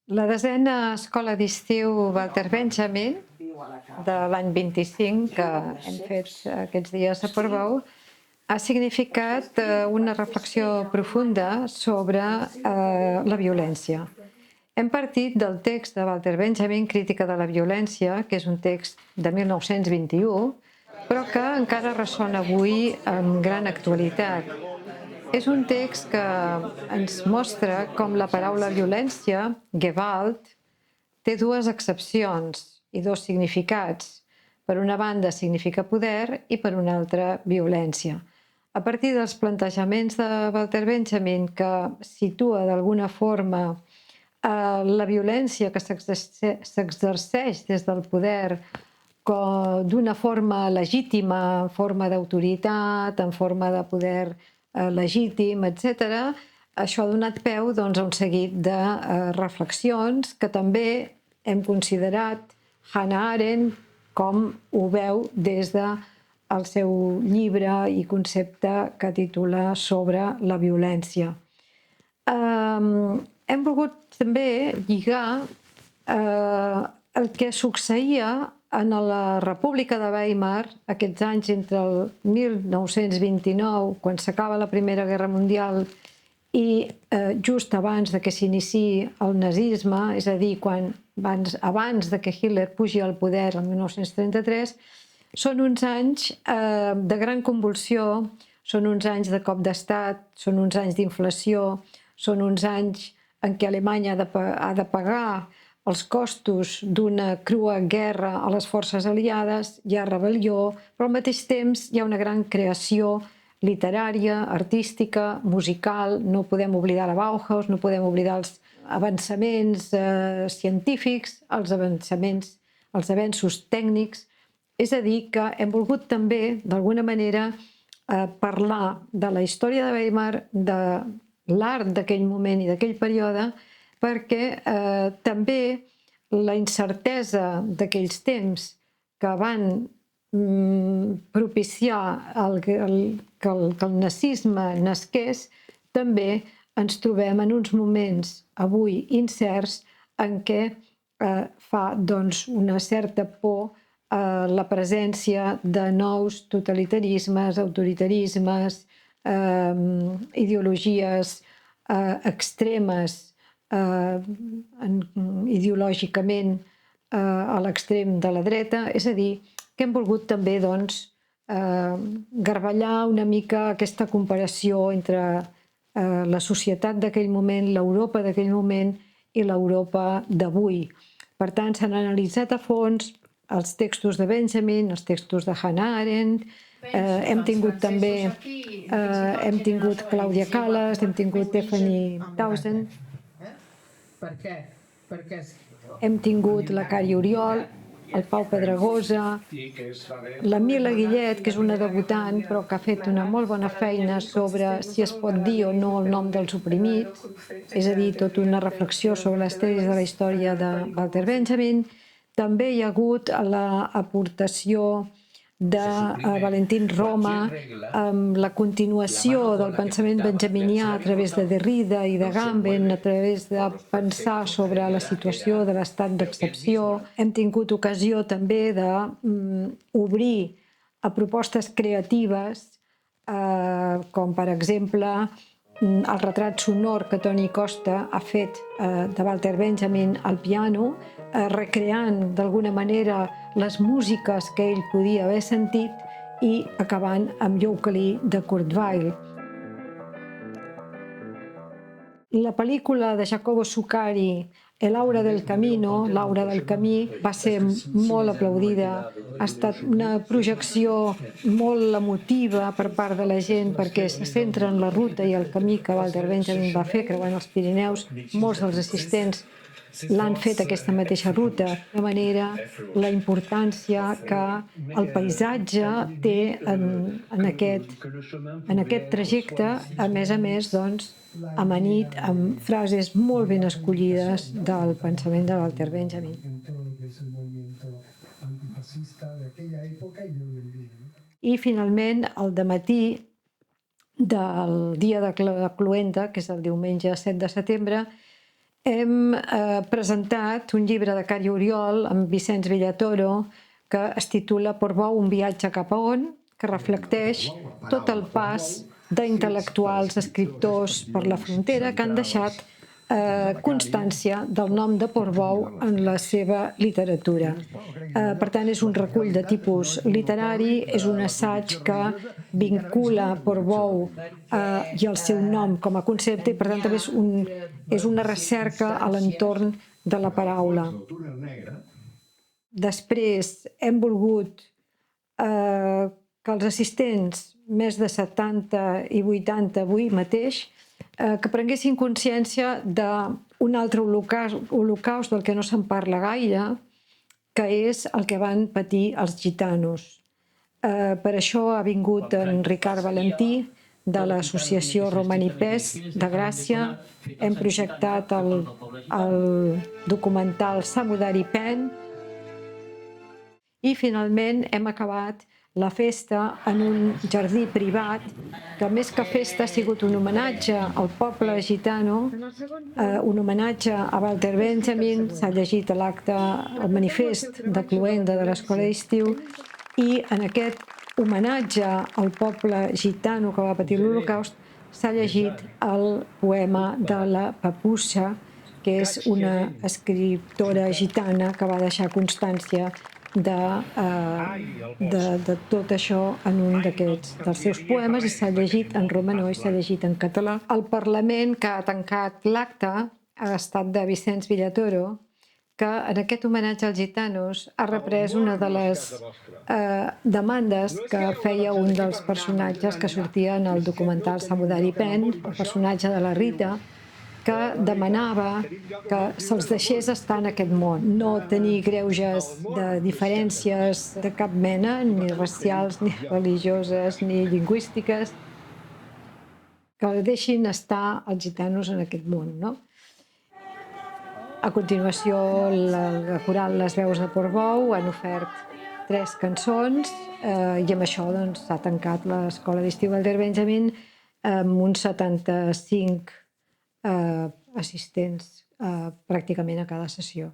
La desena escola d'estiu Walter Benjamin de l'any 25 que hem fet aquests dies a Portbou ha significat una reflexió profunda sobre la violència. Hem partit del text de Walter Benjamin, Crítica de la violència, que és un text de 1921, però que encara ressona avui amb gran actualitat. És un text que ens mostra com la paraula violència, Gewalt, té dues accepcions i dos significats. Per una banda significa poder i per una altra violència. A partir dels plantejaments de Walter Benjamin, que situa d'alguna forma la violència que s'exerceix des del poder d'una forma legítima, en forma d'autoritat, en forma de poder legítim, etc., això ha donat peu a un seguit de reflexions que també hem considerat Hannah Arendt com ho veu des del seu llibre i concepte que titula Sobre la violència. Hem volgut també lligar el que succeïa en la República de Weimar aquests anys entre el 1929, quan s'acaba la Primera Guerra Mundial, i just abans que s'iniciï el nazisme, és a dir, abans que Hitler pugi al poder el 1933, són uns anys de gran convulsió, són uns anys de cop d'estat, són uns anys d'inflació, són uns anys en què Alemanya ha de pagar els costos d'una crua guerra a les forces aliades, hi ha rebel·lió, però al mateix temps hi ha una gran creació literària, artística, musical. No podem oblidar la Bauhaus, no podem oblidar els avançaments científics, els avenços tècnics. És a dir, que hem volgut també, d'alguna manera, parlar de la història de Weimar, de l'art d'aquell moment i d'aquell període, perquè també la incertesa d'aquells temps que van propiciar que el nazisme nasqués, també ens trobem en uns moments avui incerts en què fa una certa por la presència de nous totalitarismes, autoritarismes, ideologies extremes ideològicament a l'extrem de la dreta. És a dir, que hem volgut també garbellar una mica aquesta comparació entre la societat d'aquell moment, l'Europa d'aquell moment i l'Europa d'avui. Per tant, s'han analitzat a fons els textos de Benjamin, els textos de Hannah Arendt, hem tingut també Clàudia Cales, hem tingut Stephanie Townsend, hem tingut la Cari Oriol, el Pau Pedregosa, la Mila Guillet, que és una debutant però que ha fet una molt bona feina sobre si es pot dir o no el nom dels oprimits, és a dir, tota una reflexió sobre les tesis de la història de Walter Benjamin. També hi ha hagut l'aportació de Valentín Roma amb la continuació del pensament benjaminià a través de Derrida i de Gamben, a través de pensar sobre la situació de l'estat d'excepció. Hem tingut ocasió també d'obrir a propostes creatives, com per exemple el retrat sonor que Toni Costa ha fet de Walter Benjamin al piano, recreant d'alguna manera les músiques que ell podia haver sentit i acabant amb Yooka-Lee de Kurt Weill. La pel·lícula de Jacobo Zuccari, El aura del camino, L'aura del camí, va ser molt aplaudida. Ha estat una projecció molt emotiva per part de la gent perquè se centra en la ruta i el camí que Walter Benjamin va fer creuant els Pirineus. Molts dels assistents l'han fet aquesta mateixa ruta. De manera, la importància que el paisatge té en aquest trajecte, a més, amanit amb frases molt ben escollides del pensament de Walter Benjamin. I finalment, al dematí del dia de la Cluenda, que és el diumenge 7 de setembre, hem presentat un llibre de Cari Oriol amb Vicenç Villatoro que es titula Portbou, un viatge cap a on?, que reflecteix tot el pas d'intel·lectuals, escriptors per la frontera que han deixat constància del nom de Portbou en la seva literatura. Per tant, és un recull de tipus literari, és un assaig que vincula Portbou i el seu nom com a concepte i, per tant, també és una recerca a l'entorn de la paraula. Després, hem volgut que els assistents, més de 70 i 80 avui mateix, que prenguessin consciència d'un altre holocaust del que no se'n parla gaire, que és el que van patir els gitanos. Per això ha vingut en Ricard Valentí, de l'associació Romanipès de Gràcia. Hem projectat el documental Samudari Pen. I finalment hem acabat la festa en un jardí privat que més que festa ha sigut un homenatge al poble gitano, un homenatge a Walter Benjamin, s'ha llegit a l'acte el manifest de cloenda de l'escola d'estiu i en aquest homenatge al poble gitano que va patir l'Holocaust s'ha llegit el poema de la Papussa, que és una escriptora gitana que va deixar constància de tot això en un dels seus poemes i s'ha llegit en romanès i s'ha llegit en català. El Parlament que ha tancat l'acte ha estat de Vicenç Villatoro, que en aquest homenatge als gitanos ha reprès una de les demandes que feia un dels personatges que sortia en el documental Samudari Pen, el personatge de la Rita, que demanava que se'ls deixés estar en aquest món, no tenir greuges de diferències de cap mena, ni racials, ni religioses, ni lingüístiques, que deixin estar els gitanos en aquest món, no? A continuació, la coral Les Veus de Portbou han ofert 3 cançons i amb això s'ha tancat l'escola d'estiu Walter Benjamin amb uns 75 assistents pràcticament a cada sessió.